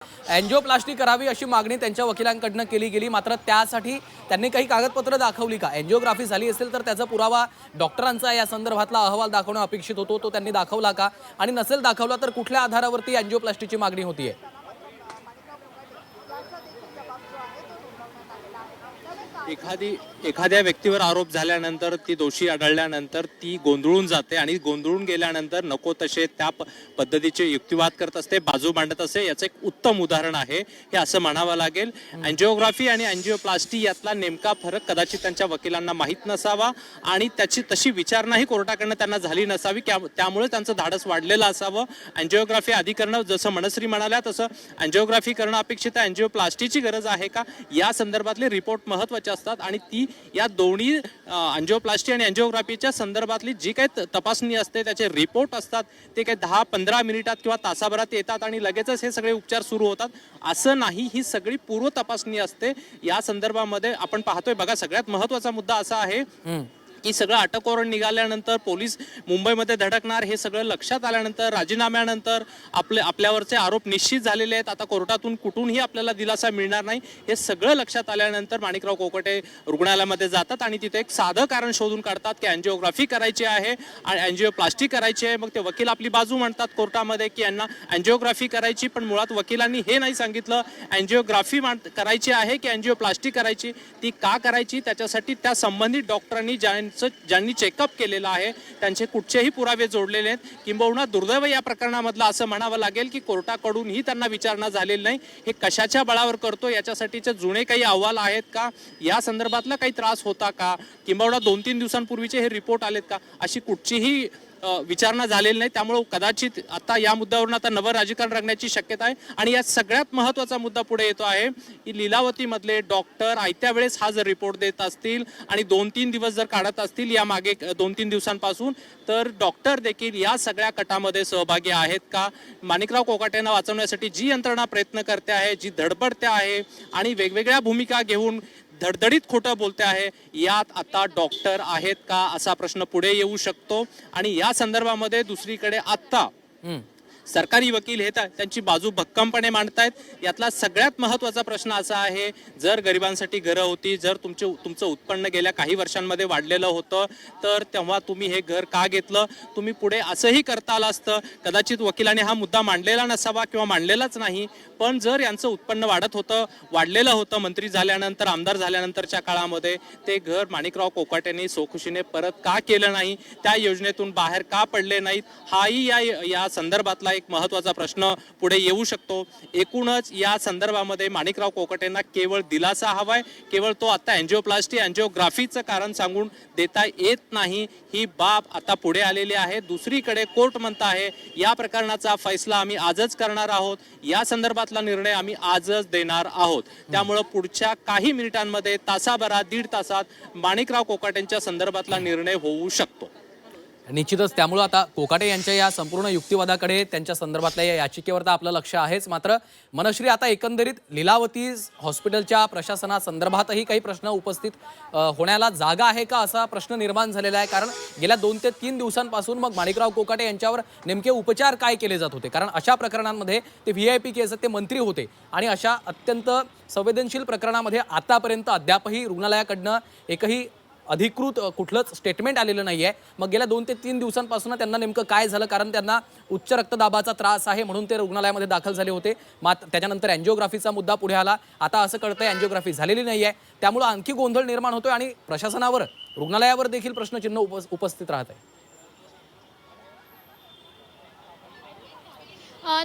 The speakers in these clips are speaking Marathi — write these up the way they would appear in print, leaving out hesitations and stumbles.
अँजिओप्लास्टी करावी अशी मागणी त्यांच्या वकिलांकडून केली गेली, मात्र त्यासाठी त्यांनी काही कागदपत्र दाखवली का? अँजिओग्राफी झाली असेल तर त्याचा पुरावा डॉक्टरांचा या संदर्भातला अहवाल दाखवणं अपेक्षित होतो, तो त्यांनी दाखवला का? आणि नसेल दाखवला तर कुठल्या आधारावरती अँजिओप्लास्टीची मागणी होतीये? एखाद्या व्यक्तीवर आरोप झाल्यानंतर ती दोषी आढळल्यानंतर ती गोंधळून जाते आणि गोंधळून गेल्यानंतर नको तसे त्या पद्धतीचे युक्तिवाद करत असते, बाजू मांडत असते. याचं एक उत्तम उदाहरण आहे हे असं म्हणावं लागेल. अँजिओग्राफी आणि अँजिओप्लास्टी यातला नेमका फरक कदाचित त्यांच्या वकिलांना माहीत नसावा आणि त्याची तशी विचारणाही कोर्टाकडनं त्यांना झाली नसावी, त्यामुळे त्यांचं धाडस वाढलेलं असावं. अँजिओग्राफी आधी करणं, जसं मनश्री म्हणाल्या तसं अँजिओग्राफी करणं अपेक्षित आहे. अँजिओप्लास्टीची गरज आहे का या संदर्भातले रिपोर्ट महत्त्वाचे असतात आणि ती या दोन्ही अँजिओप्लास्टी आणि अँजिओग्राफीच्या संदर्भातली जी काही तपासणी असते त्याचे रिपोर्ट असतात ते काही 10-15 मिनिटात किंवा तासाभरात येतात आणि लगेचच हे सगळे उपचार सुरू होतात असं नाही. ही सगळी पूर्व तपासणी असते. या संदर्भामध्ये आपण पाहतोय बघा, सगळ्यात महत्त्वाचा मुद्दा असा आहे की सगळं अटक वॉरंट निघाल्यानंतर पोलीस मुंबईमध्ये धडकणार, हे सगळं लक्षात आल्यानंतर राजीनाम्यानंतर आपल्यावरचे आरोप निश्चित झालेले आहेत. आता कोर्टातून कुठूनही आपल्याला दिलासा मिळणार नाही हे सगळं लक्षात आल्यानंतर माणिकराव कोकाटे रुग्णालयामध्ये जातात आणि तिथे एक साधं कारण शोधून काढतात की अँजिओग्राफी करायची आहे आणि अँजिओप्लास्टी करायची आहे. मग ते वकील आपली बाजू म्हणतात कोर्टामध्ये की यांना अँजिओग्राफी करायची, पण मुळात वकिलांनी हे नाही सांगितलं अँजिओग्राफी करायची आहे की अँजिओप्लास्टी करायची, ती का करायची, त्याच्यासाठी त्या संबंधित डॉक्टरांनी ज्यांनी चेकअप केलेला आहे त्यांचे कुठचेही पुरावे जोडलेले आहेत. किंबहुना दुर्दैव या प्रकरणामधलं असं म्हणावं लागेल की कोर्टाकडूनही त्यांना विचारणा झालेली नाही. हे कशाच्या बळावर करतो, याच्यासाठीचे जुने काही अहवाल आहेत का, या संदर्भातला काही त्रास होता का, किंबहुना 2-3 दिवसांपूर्वीचे हे रिपोर्ट आलेत का, अशी कुठचीही विचारणा झालेली नाही. त्यामुळे कदाचित आता या मुद्द्यावरून आता नवं राजकारण रंगण्याची शक्यता आहे. आणि यात सगळ्यात महत्त्वाचा मुद्दा पुढे येतो आहे की लीलावतीमधले डॉक्टर आयत्या वेळेस हा जर रिपोर्ट देत असतील आणि 2-3 दिवस जर काढत असतील या मागे 2-3 दिवसांपासून, तर डॉक्टर देखील या सगळ्या कटामध्ये सहभागी आहेत का? माणिकराव कोकाटेंना वाचवण्यासाठी जी यंत्रणा प्रयत्न करते आहे, जी धडपडते आहे आणि वेगवेगळ्या भूमिका घेऊन धडधडीत खोटं बोलते आहे, यात आता डॉक्टर आहेत का असा प्रश्न पुढे येऊ शकतो. आणि या संदर्भामध्ये दुसरीकडे आता सरकारी वकील हे त्यांची बाजू भक्कमपणे मांडतायत. यातला सगळ्यात महत्त्वाचा प्रश्न असा आहे, जर गरिबांसाठी घरं होती, जर तुमचं उत्पन्न गेल्या काही वर्षांमध्ये वाढलेलं होतं, तर तेव्हा तुम्ही हे घर का घेतलं? तुम्ही पुढे असंही करता आलं असतं. कदाचित वकिलाने हा मुद्दा मांडलेला नसावा किंवा मांडलेलाच नाही, पण जर यांचं उत्पन्न वाढलेलं होतं मंत्री झाल्यानंतर, आमदार झाल्यानंतरच्या काळामध्ये, ते घर माणिकराव कोकाटेंनी सोखुशीने परत का केलं नाही, त्या योजनेतून बाहेर का पडले नाहीत, हाही या संदर्भातला एक महत्त्वाचा प्रश्न पुढे येऊ शकतो. एकूणच या संदर्भामध्ये माणिकराव कोकाटेंना केवळ दिलासा हवाय, केवळ तो आता अँजिओप्लास्टी अँजिओग्राफीचं कारण सांगून देता येत नाही. ही बाब आता पुढे आलेली आहे. दुसरीकडे कोर्ट म्हणत आहे या प्रकरणाचा फैसला आम्ही आजच करणार आहोत, या संदर्भातला निर्णय आम्ही आजच देणार आहोत. त्यामुळे पुढच्या काही मिनिटांमध्ये, तासाभरात, 1.5 तासात माणिकराव कोकाटेंच्या संदर्भातला निर्णय होऊ शकतो. निश्चितच त्यामुळे आता कोकाटे यांच्या या संपूर्ण युक्तिवादाकडे, त्यांच्या संदर्भातल्या या याचिकेवर तर आपलं लक्ष आहेच. मात्र मनश्री, आता एकंदरीत लीलावती हॉस्पिटलच्या प्रशासनासंदर्भातही काही प्रश्न उपस्थित होण्याला जागा आहे का असा प्रश्न निर्माण झालेला आहे. कारण गेल्या 2 ते 3 दिवसांपासून मग माणिकराव कोकाटे यांच्यावर नेमके उपचार काय केले जात होते? कारण अशा प्रकरणांमध्ये ते VIP केस, ते मंत्री होते आणि अशा अत्यंत संवेदनशील प्रकरणामध्ये आतापर्यंत अद्यापही रुग्णालयाकडनं एकही अधिकृत कुठलंच स्टेटमेंट आलेलं नाही आहे. मग गेल्या 2 ते 3 दिवसांपासून त्यांना नेमकं काय झालं? कारण त्यांना उच्च रक्तदाबाचा त्रास आहे म्हणून ते रुग्णालयामध्ये दाखल झाले होते. मात्र त्याच्यानंतर अँजिओग्राफीचा मुद्दा पुढे आला. आता असं कळतंय अँजिओग्राफी झालेली नाही आहे. त्यामुळे आणखी गोंधळ निर्माण होतोय आणि प्रशासनावर, रुग्णालयावर देखील प्रश्नचिन्ह उपस्थित राहत आहे.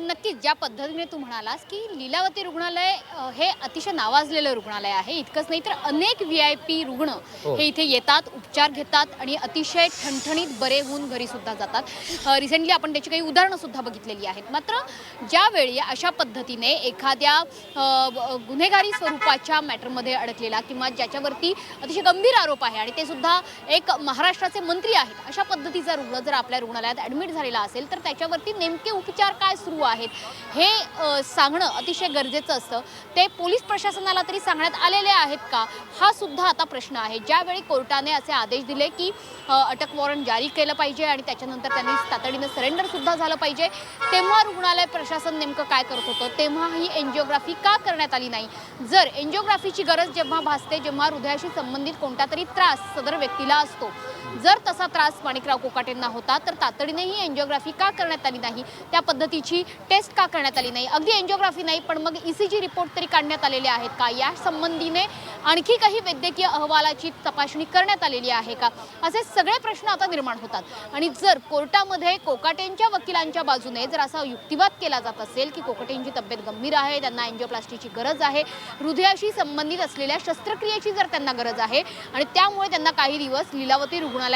नक्कीच ज्या पद्धतीने तू म्हणालास की लीलावती रुग्णालय हे अतिशय नावाजलेलं रुग्णालय आहे. इतकंच नाही तर अनेक VIP रुग्ण हे इथे येतात, उपचार घेतात आणि अतिशय ठणठणीत बरे होऊन घरी सुद्धा जातात. रिसेंटली आपण त्याची काही उदाहरणं सुद्धा बघितलेली आहेत. मात्र ज्यावेळी अशा पद्धतीने एखाद्या गुन्हेगारी स्वरूपाच्या मॅटरमध्ये अडकलेला किंवा ज्याच्यावरती अतिशय गंभीर आरोप आहे आणि ते सुद्धा एक महाराष्ट्राचे मंत्री आहेत, अशा पद्धतीचा रुग्ण जर आपल्या रुग्णालयात ॲडमिट झालेला असेल तर त्याच्यावरती नेमके उपचार काय सुरू आहेत हे सांगणं अतिशय गरजेचं असतं. ते पोलीस प्रशासनाला तरी सांगण्यात आलेले आहेत का, हा सुद्धा आता प्रश्न आहे. ज्यावेळी कोर्टाने असे आदेश दिले की अटक वॉरंट जारी केलं पाहिजे आणि त्याच्यानंतर त्यांनी तातडीनं सरेंडर सुद्धा झालं पाहिजे, तेव्हा रुग्णालय प्रशासन नेमकं काय करत होतं, तेव्हा ही एन्जिओग्राफी का करण्यात आली नाही. जर एन्जिओग्राफीची गरज जेव्हा भासते, जेव्हा हृदयाशी संबंधित कोणता तरी त्रास सदर व्यक्तीला असतो, जर तसा त्रास माणिकराव कोकाटेंना होता तर तातडीने ही एन्जिओग्राफी का करण्यात आली नाही, त्या पद्धतीची टेस्ट का करण्यात आली नाही. अगदी एन्जिओग्राफी नाही पण मग ECG रिपोर्ट तरी काढण्यात आलेले आहेत का, या संबंधीने आणखी काही वैद्यकीय अहवालाची तपासणी करण्यात आलेली आहे का, असे सगळे प्रश्न आता निर्माण होतात. आणि जर कोर्टामध्ये कोकाटेंच्या वकिलांच्या बाजूने जर असा युक्तिवाद केला जात असेल की कोकाटेंची तब्येत गंभीर आहे, त्यांना एन्जिओप्लास्टीची गरज आहे, हृदयाशी संबंधित असलेल्या शस्त्रक्रियेची जर त्यांना गरज आहे आणि त्यामुळे त्यांना काही दिवस लीलावती रुग्णालयात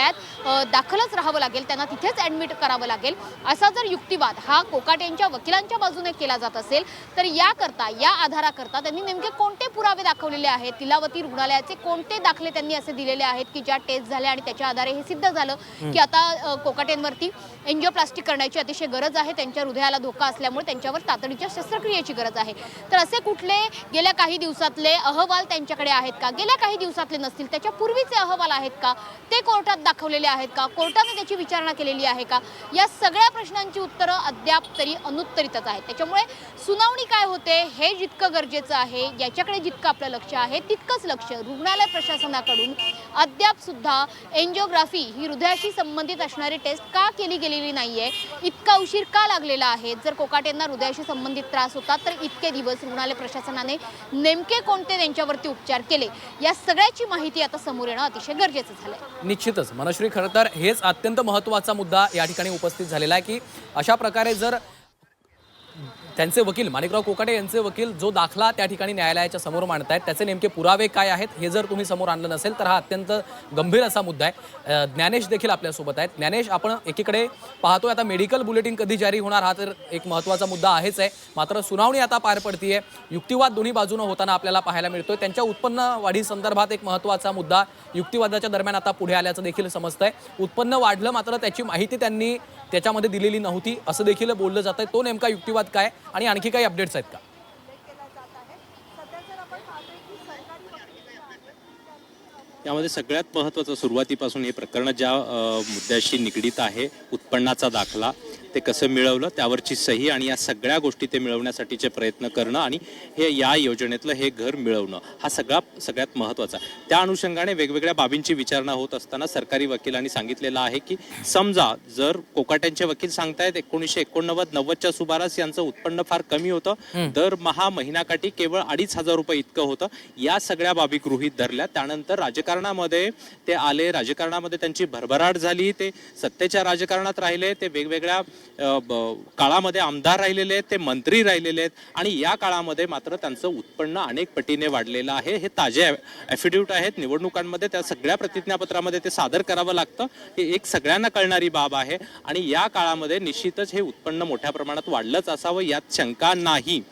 दाखलच राहावं लागेल, त्यांना तिथेच ॲडमिट करावं लागेल, असा जर युक्तिवाद हा कोकाटेंच्या वकिलांच्या बाजूने केला जात असेल तर याकरता, या आधाराकरता त्यांनी नेमके कोणते पुरावे दाखवलेले आहेत, लीलावती रुग्णालयाचे कोणते दाखले त्यांनी असे दिलेले आहेत की ज्या टेस्ट झाल्या आणि त्याच्या आधारे हे सिद्ध झालं की आता कोकाटेंवरती एन्जिओप्लास्टी करण्याची अतिशय गरज आहे, त्यांच्या हृदयाला धोका असल्यामुळे त्यांच्यावर तातडीच्या शस्त्रक्रियेची गरज आहे. तर असे कुठले गेल्या काही दिवसातले अहवाल त्यांच्याकडे आहेत का, गेल्या काही दिवसातले नसतील त्याच्या पूर्वीचे अहवाल आहेत का, ते कोर्टात दाखवलेले आहेत का, कोर्टाने त्याची विचारणा केलेली आहे का, या सगळ्या प्रश्नांची उत्तरं अद्याप तरी अनुत्तरितच आहेत. त्याच्यामुळे सुनावणी काय होते हे जितकं गरजेचं आहे, याच्याकडे जितकं आपलं लक्ष आहे तितकंच लक्ष रुग्णालय प्रशासनाकडून अद्याप सुद्धा एन्जिओग्राफी ही हृदयाशी संबंधित असणारी टेस्ट का केली गेलेली नाहीये, इतका उशीर का लागलेला आहे. जर कोकाटेंना हृदयाशी संबंधित त्रास होता तर इतके दिवस रुग्णालय प्रशासनाने नेमके कोणते त्यांच्यावरती उपचार केले, या सगळ्याची माहिती आता समोर येणं अतिशय गरजेचं झालंय. निश्चितच मनश्री, खरं तर हेच अत्यंत महत्त्वाचा मुद्दा या ठिकाणी उपस्थित झालेला आहे की अशा प्रकारे जर त्यांचे वकील माणिकराव कोकाटे यांचे वकील जो दाखला त्या ठिकाणी न्यायालयाच्या समोर मांडतायत त्याचे नेमके पुरावे काय आहेत हे जर तुम्ही समोर आणलं नसेल तर हा अत्यंत गंभीर असा मुद्दा आहे. ज्ञानेश देखील आपल्यासोबत आहेत. ज्ञानेश, आपण एकीकडे पाहतोय आता मेडिकल बुलेटिन कधी जारी होणार हा तर एक महत्त्वाचा मुद्दा आहेच आहे, मात्र सुनावणी आता पार पडतीये, युक्तिवाद दोन्ही बाजूनं होताना आपल्याला पाहायला मिळतोय. त्यांच्या उत्पन्न वाढी संदर्भात एक महत्त्वाचा मुद्दा युक्तिवादाच्या दरम्यान आता पुढे आल्याचं देखील समजतंय. उत्पन्न वाढलं मात्र त्याची माहिती त्यांनी त्याच्यामध्ये दिलेली नव्हती असं देखील बोललं जातंय. तो नेमका युक्तिवाद काय आणि आणखी काही अपडेट्स आहेत का? यामध्ये सगळ्यात महत्त्वाचं सुरुवातीपासून हे प्रकरण ज्या मुद्द्याशी निगडीत आहे, उत्पन्नाचा दाखला ते कसं मिळवलं, त्यावरची सही आणि या सगळ्या गोष्टी ते मिळवण्यासाठीचे प्रयत्न करणं आणि हे या योजनेतलं हे घर मिळवणं हा सगळ्यात महत्त्वाचा. त्या अनुषंगाने वेगवेगळ्या बाबींची विचारणा होत असताना सरकारी वकिलांनी सांगितलेलं आहे की समजा जर कोकाट्यांचे वकील सांगतायत 1989-90च्या सुमारास यांचं उत्पन्न फार कमी होतं, दरमहा महिन्याकाठी केवळ 2,500 रुपये इतकं होतं, या सगळ्या बाबी गृहीत धरल्या. त्यानंतर राजकारणामध्ये ते आले, राजकारणामध्ये त्यांची भरभराट झाली, ते सत्तेच्या राजकारणात राहिले, ते वेगवेगळ्या काळामध्ये आमदार राहिलेले आहेत, ते मंत्री राहिलेले आहेत आणि या काळामध्ये मात्र त्यांचं उत्पन्न अनेक पटीने वाढलेलं आहे. हे ताजे ॲफिडेव्हिट आहेत निवडणुकांमध्ये, त्या सगळ्या प्रतिज्ञापत्रामध्ये ते सादर करावं लागतं. हे एक सगळ्यांना कळणारी बाब आहे आणि या काळामध्ये निश्चितच हे उत्पन्न मोठ्या प्रमाणात वाढलंच असावं यात शंका नाही.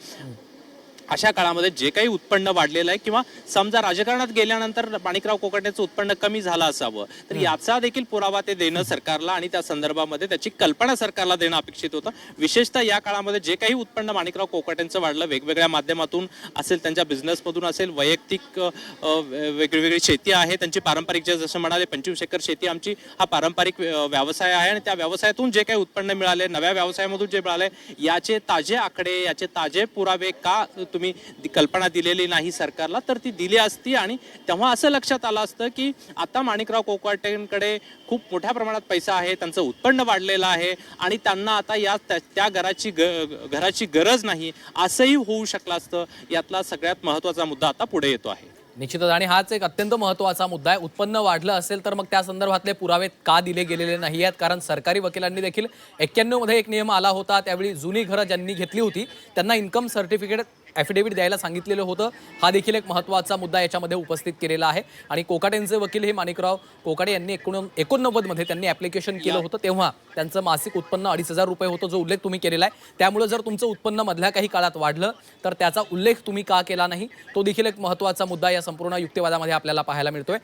अशा काळामध्ये जे काही उत्पन्न वाढलेलं आहे किंवा समजा राजकारणात गेल्यानंतर माणिकराव कोकाटेचं उत्पन्न कमी झालं असावं तर याचा देखील पुरावा ते देणं सरकारला आणि त्या संदर्भामध्ये त्याची कल्पना सरकारला देणं अपेक्षित होतं. विशेषतः या काळामध्ये जे काही उत्पन्न माणिकराव कोकाटेंचं वाढलं, वेगवेगळ्या माध्यमातून असेल, त्यांच्या बिझनेसमधून असेल, वैयक्तिक वेगवेगळी शेती आहे त्यांची, पारंपरिक जे जसं म्हणाले 25 एकर शेती आमची हा पारंपरिक व्यवसाय आहे आणि त्या व्यवसायातून जे काही उत्पन्न मिळाले, नव्या व्यवसायामधून जे मिळाले, याचे ताजे आकडे, याचे ताजे पुरावे का तुम्ही कल्पना दिलेली नाही सरकारला, तर ती दिली असती आणि तेव्हा असं लक्षात आलं असतं की आता माणिकराव कोकाटेंकडे खूप मोठ्या प्रमाणात पैसा आहे, त्यांचं उत्पन्न वाढलेलं आहे आणि त्यांना आता या त्या घराची गरज नाही असंही होऊ शकलं असतं. यातला सगळ्यात महत्त्वाचा मुद्दा आता पुढे येतो आहे. निश्चितच, आणि हाच एक अत्यंत महत्त्वाचा मुद्दा आहे. उत्पन्न वाढलं असेल तर मग त्या संदर्भातले पुरावे का दिले गेलेले नाही आहेत, कारण सरकारी वकिलांनी देखील 91 मध्ये एक नियम आला होता, त्यावेळी जुनी घरं ज्यांनी घेतली होती त्यांना इन्कम सर्टिफिकेट ॲफिडेव्हिट द्यायला सांगितलेलं होतं. हा देखील एक महत्त्वाचा मुद्दा याच्यामध्ये उपस्थित केलेला आहे आणि कोकाटेंचे वकील हे माणिकराव कोकाटे यांनी 89 मध्ये त्यांनी ॲप्लिकेशन केलं होतं, तेव्हा त्यांचं मासिक उत्पन्न 2,500 रुपये होतं, जो उल्लेख तुम्ही केलेला आहे. त्यामुळे जर तुमचं उत्पन्न मधल्या काही काळात वाढलं तर त्याचा उल्लेख तुम्ही का केला नाही, तो देखील एक महत्त्वाचा मुद्दा या संपूर्ण युक्तिवादामध्ये आपल्याला पाहायला मिळतोय.